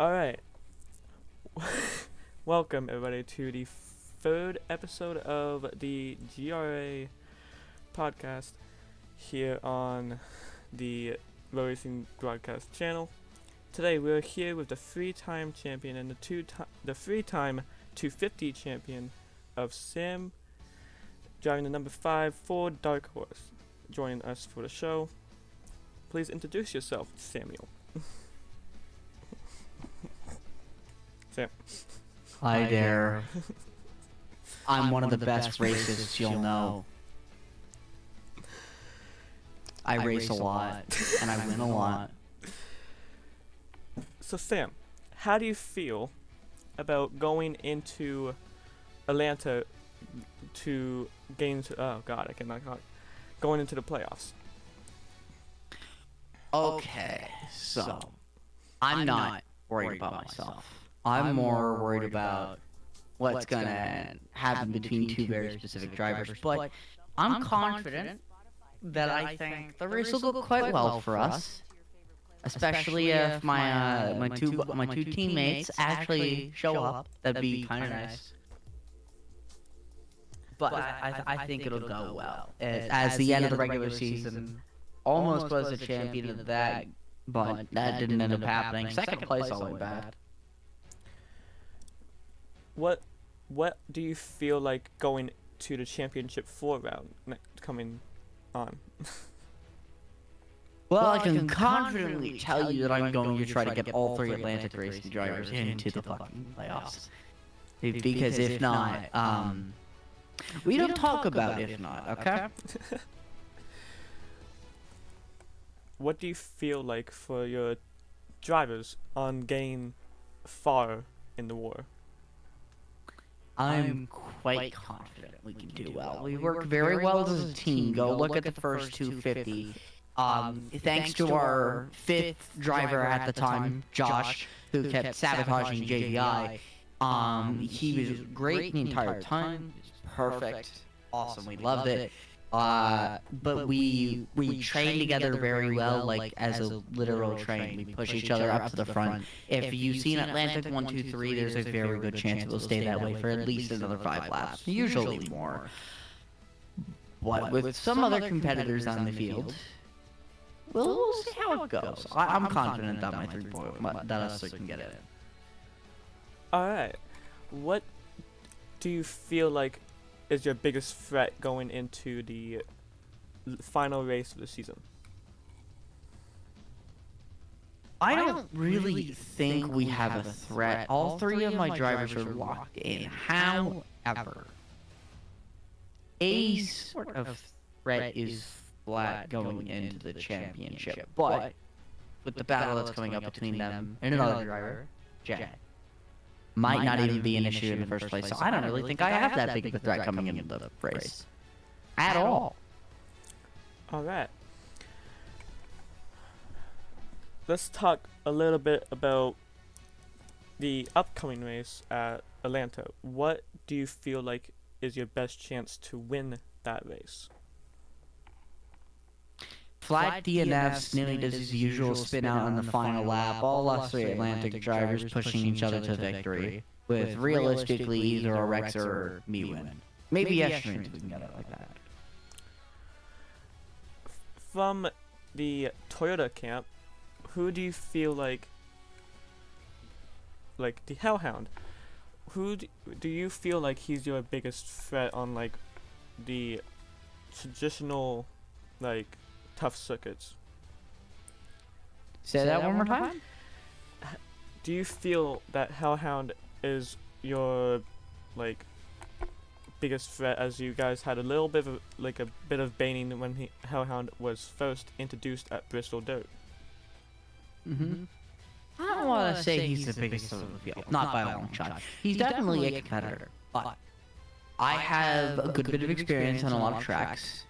All right. Welcome everybody to the third episode of the GRA podcast here on the Road Racing Broadcast channel. Today we're here with the three-time champion and the three-time 250 champion of Sam, driving the number 5 Ford Dark Horse. Joining us for the show, please introduce yourself, Samuel. Sam. Hi there. I'm one of the best racists you'll know. I race a lot, and I win a lot. So Sam, how do you feel about going into Atlanta to gain? Oh God, I cannot talk. Going into the playoffs. Okay, so I'm not worried about myself. I'm more worried about what's gonna happen between two very specific drivers. But I'm confident that I think the race will go quite well for us, especially if my two teammates actually show up. That'd be kind of nice. But I think it'll go well. As the end of the regular season, almost was a champion of that, but that didn't end up happening. Second place all the way bad. What do you feel like going to the championship 4 round coming on? Well, I can confidently tell you that I'm going to try to get all three Atlantic racing drivers into the fucking playoffs. Because if not, we don't talk about if not, okay? What do you feel like for your drivers on getting far in the war? I'm quite confident we can do well. We work very well as a team. Go look at the first 250. Thanks to our fifth driver at the time, Josh, who kept sabotaging JVI. He was great the entire time. He was perfect. Awesome. We loved it. But we train together very well, like as a literal train. We push each other up to the front. If you've seen Atlantic 1, 2, 3, there's a very good chance we'll stay that way for at least another 5 laps, usually more. But with some other competitors on the field, we'll see how it goes. I'm confident that my 3-point, that us can get it. All right. What do you feel like is your biggest threat going into the final race of the season? I don't really think we have a threat. All three of my drivers are locked in. However, a sort of threat is flat going into the championship. But with the battle that's coming up between them and another driver, Jay, might not even be an issue in the first place. So I don't really think I have that big of a threat coming into the race at all. All right. Let's talk a little bit about the upcoming race at Atlanta. What do you feel like is your best chance to win that race? Flat DNFs nearly does his usual spin out on the final lap. All us three Atlantic drivers pushing each other to victory, with realistically either a Rex or me win. Maybe Estrins we can get it like that. From the Toyota camp, who do you feel like the Hellhound? Who do you feel like he's your biggest threat on like the traditional like tough circuits? Say that one more time? Do you feel that Hellhound is your like biggest threat, as you guys had a little bit of a bit of baning when Hellhound was first introduced at Bristol Dirt? Mm-hmm. I don't want to say he's the biggest of the field, not by a long shot. He's definitely a competitor, but I have a good bit of experience on a lot of tracks.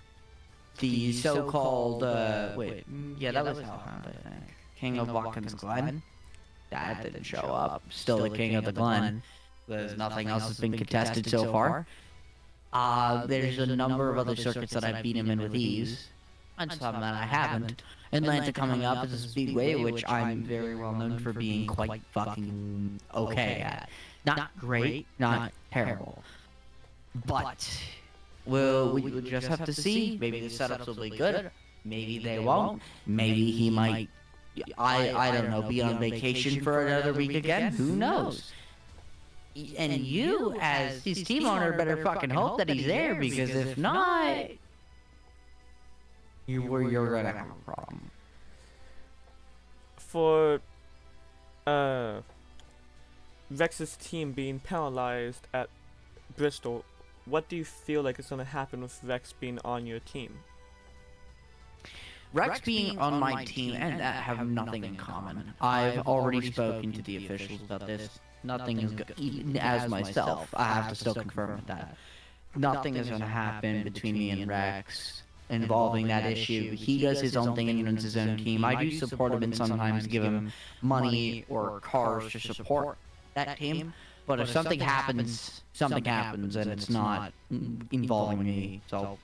The so-called, that was Hellhound, I think. King of Watkins Glen. That didn't show up. Still the King of the Glen. There's nothing else that's been contested so far. There's a number of other circuits that I've beat him in with ease. and some that I haven't. Atlanta coming up is a speedway which I'm very well known for being quite fucking okay at. Not great, not terrible. But we'll just have to see. Maybe the setups will be good. Maybe they won't. Maybe he might. I don't know. Be on vacation for another week again. Who knows? And you, as his team owner, better fucking hope that he's there, because if not, you're gonna have a problem. For Rex's team being penalized at Bristol, what do you feel like is going to happen with Rex being on your team? Rex being on my team and that have nothing in common. I've already spoken to the officials about this. Nothing is good. Even as myself, I have to still confirm that. Nothing is going to happen between me and Rex involving that issue. He does his own thing and runs his own team. I do support him and sometimes give him money or cars to support that team. But if something happens, something happens, and it's not involving me, so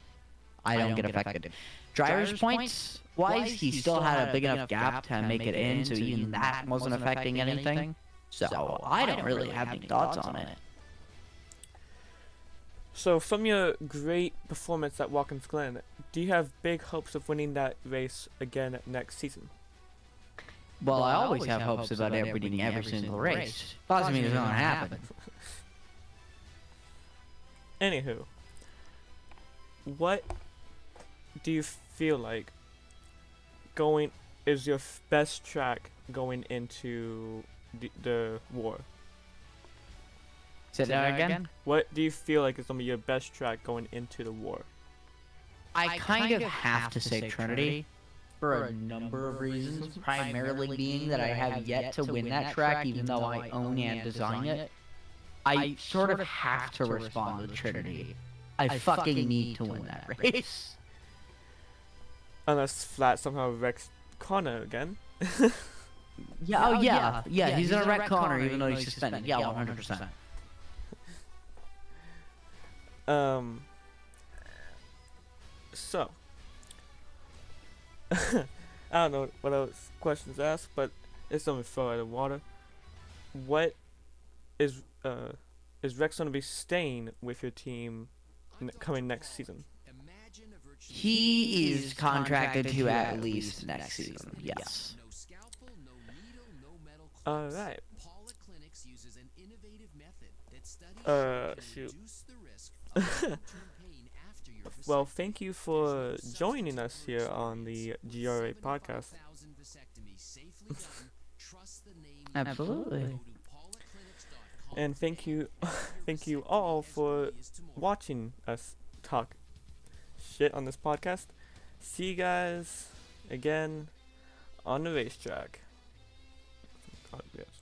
I don't get affected. Driver's points wise, he still had a big enough gap to make it in, so even that wasn't affecting anything. So I don't really have any thoughts on it. So from your great performance at Watkins Glen, do you have big hopes of winning that race again next season? Well, I always have hopes about winning every single race. Doesn't mean it's not gonna happen. Anywho, what do you feel like is your best track going into the war? Say that again? What do you feel like is going to be your best track going into the war? I kind of have to say Trinity for a number of reasons, primarily being that I have yet to win that track even though I own and design it. I sort of have to respond with Trinity. I fucking need to win that race. Unless Flat somehow wrecks Connor again. Yeah, he's gonna wreck Connor even though he's suspended. Yeah, 100%. So I don't know what else questions to ask, but it's something to throw out of the water. What is Rex gonna be staying with your team coming next season? He is contracted to at least next season. Yes. All right. Shoot. Well, thank you for joining us here on the GRA podcast. Absolutely. And thank you all for watching us talk shit on this podcast. See you guys again on the racetrack. Oh, yes.